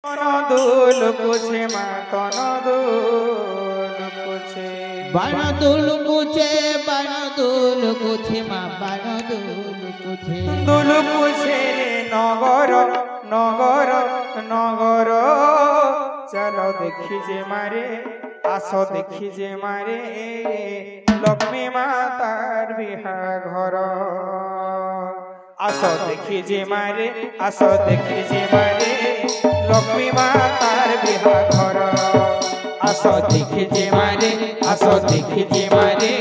তনদুল কুছে মা তনদুল কুছে বানদুল কুছে বানদুল কুছে মা বানদুল কুছে দুল কুছে রে নগর নগর নগর চলো দেখি যে মারে আসো দেখি যে মারে লক্ষ্মী মাতার বিহা ঘর আসো দেখি যে মারে আসো দেখি যে মারে লক্ষ্মী মাতার বিহা ঘর আসো দেখি যে মারে আসো দেখি যে মারে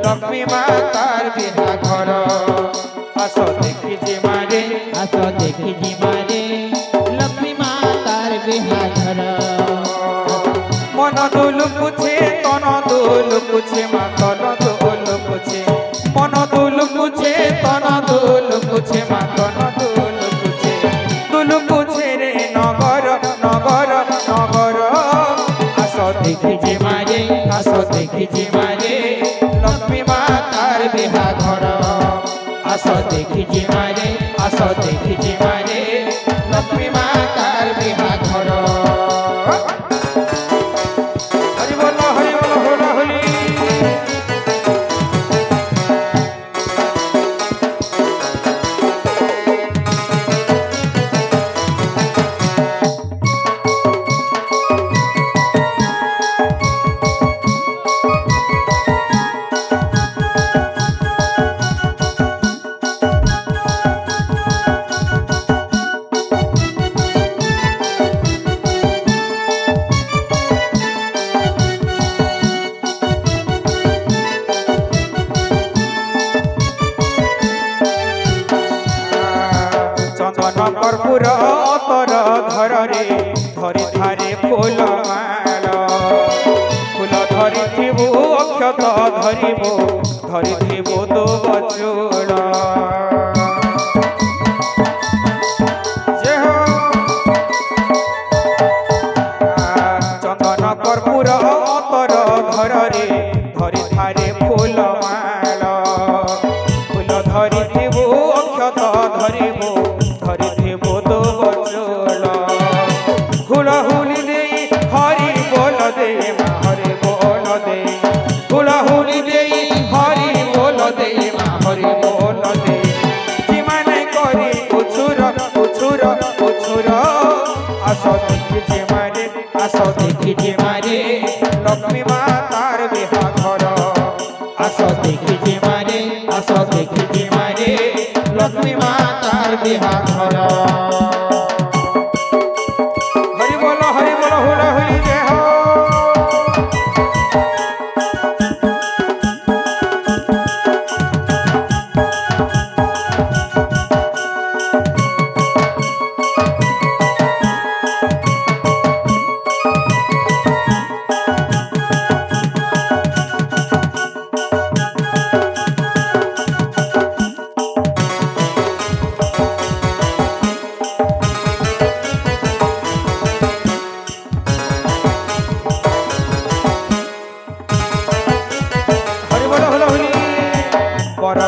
লক্ষ্মী মাতার বিহা ঘর আসো দেখি যে মারে আসো দেখি যে মারে লক্ষ্মী মাতার বিহা ঘর মন দুল কুছে তন দুল কুছে মা তন দুল কুছে মন দুল কুছে তন দুল কুছে মা তন দুল কুছে রে নগর নগর নগর আসো দেখি যে মারে আসো দেখি যে মারে লক্ষ্মী মাতার বিহা ঘর আসো দেখি যে মারে আসো দেখি যে মারে লক্ষ্মী মাতার বিহা ঘর কর্পূর অতর ধরে ধরি ধারে ফুল মাল ফুল ধরিথিবু অক্ষত ধরিবু ধরিথিবু তো বচুল চন্দন কর্পূর অতর ধরে ধরি ধারে ফুল মাল ফুল ধরিথিবু অক্ষত ধরিবু ধরিথিবু তো বচুল হুলহুলি দেই হরি বল দে মা হরি বল দে হুলহুলি দেই হরি বল দে মা হরি বল দে জীবনে করি উছুর উছুর উছুর আসো দেখি যে মারে আসো দেখি যে মারে লক্ষ্মী মাতার বিহা ঘর আসো দেখি যে মারে আসো দেখি যে মারে লক্ষ্মী মাতার বিহা ঘর হরি বল হুলা হুলি যে হো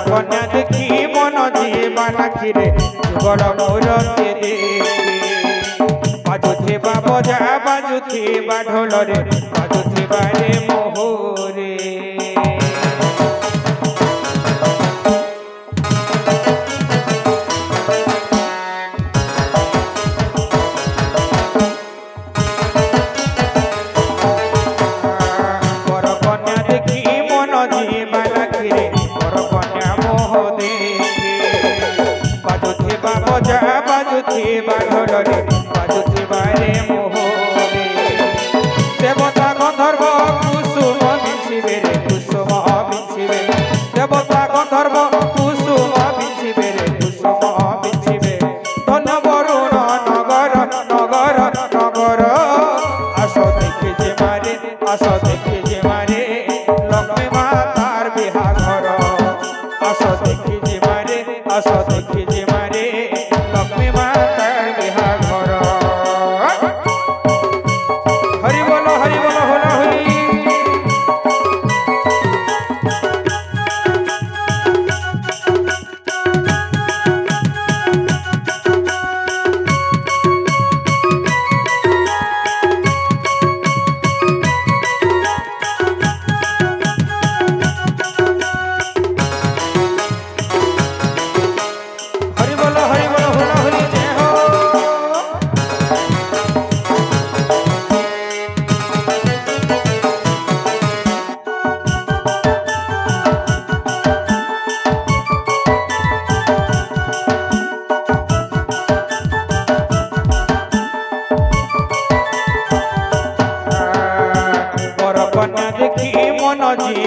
কন্যা দেখি মন জীবনা খিরে যুগল মূরতে দেখি বাজুথিবা বজা বাজুথিবা ঢোলরে বাজুথিবা রে মোহরে কন্যা দেখি মন জীবনা খিরে বজা বাজুথিবা ঢোলরে বাজুথিবা রে মোহরে দেবতা গন্ধর্ব কুসুম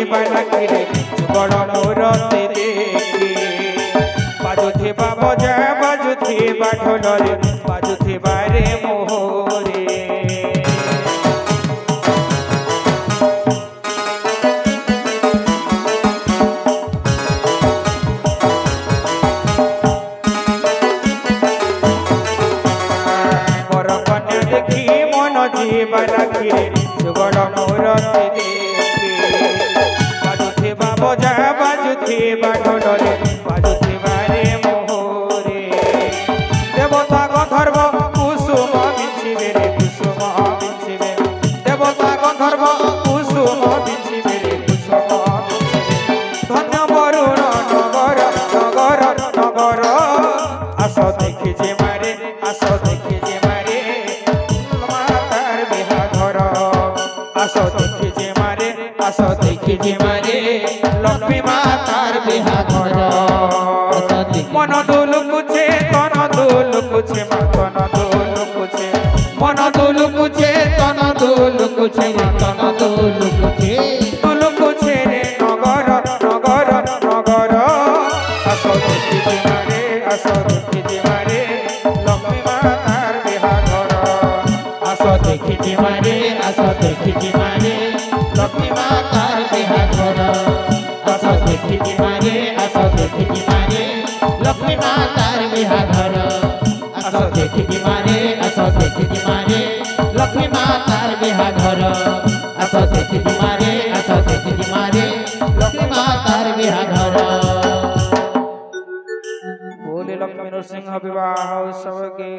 ଯିବା ନାକିରେ ଯୁଗଳ ମୂରତି ଦେଖି ବାଜୁଥିବା ବଜା ବାଜୁଥିବା ଢୋଲରେ ବାଜୁଥିବା ରେ ମୋହରେ ଯିବା ନାକିରେ ଯୁଗଳ ମୂରତି ଦେଖି ବାଜୁଥିବା ବଜା ବାଜୁଥିବା ଢୋଲରେ ବାଜୁଥିବା ରେ ମୋହରେ ଦେବତା ଗନ୍ଧର୍ବ କୁସୁମ ବିଞ୍ଚିବେ ରେ କୁସୁମ ବିଞ୍ଚିବେ ଦେବତା ଗନ୍ଧର୍ବ କୁସୁମ ବିଞ୍ଚିବେ ରେ କୁସୁମ ବିଞ୍ଚିବେ ଧନ୍ୟ ବରୁଣ ନଗର ନଗର ନଗର ଆସ ଦେଖି ଯେ ମାରେ ଆସ ଦେଖି ଯେ ମାରେ आसो देखी जे मारे आसो देखी जे मारे लक्ष्मी मातार बिहाघर मन दुल कुछे तन दुल कुछे तन दुल कुछे मन दुल कुछे तन दुल कुछे तन दुल कुछे रे नगर नगर नगर आसो देखी जे मारे आसो देखी जे मारे लक्ष्मी मातार बिहाघर आसो देखी जे मारे आसो देखी जे मारे लक्ष्मी मातार बिहाघर आसो देखी जे मारे आसो देखी जे मारे लक्ष्मी मातार बिहाघर आसो देखी जे मारे आसो देखी जे मारे लक्ष्मी मातार बिहाघर आसो देखी जे मारे आसो देखी जे मारे लक्ष्मी मातार बिहाघर बोले लक्ष्मी नरसिंह विवाह उत्सव के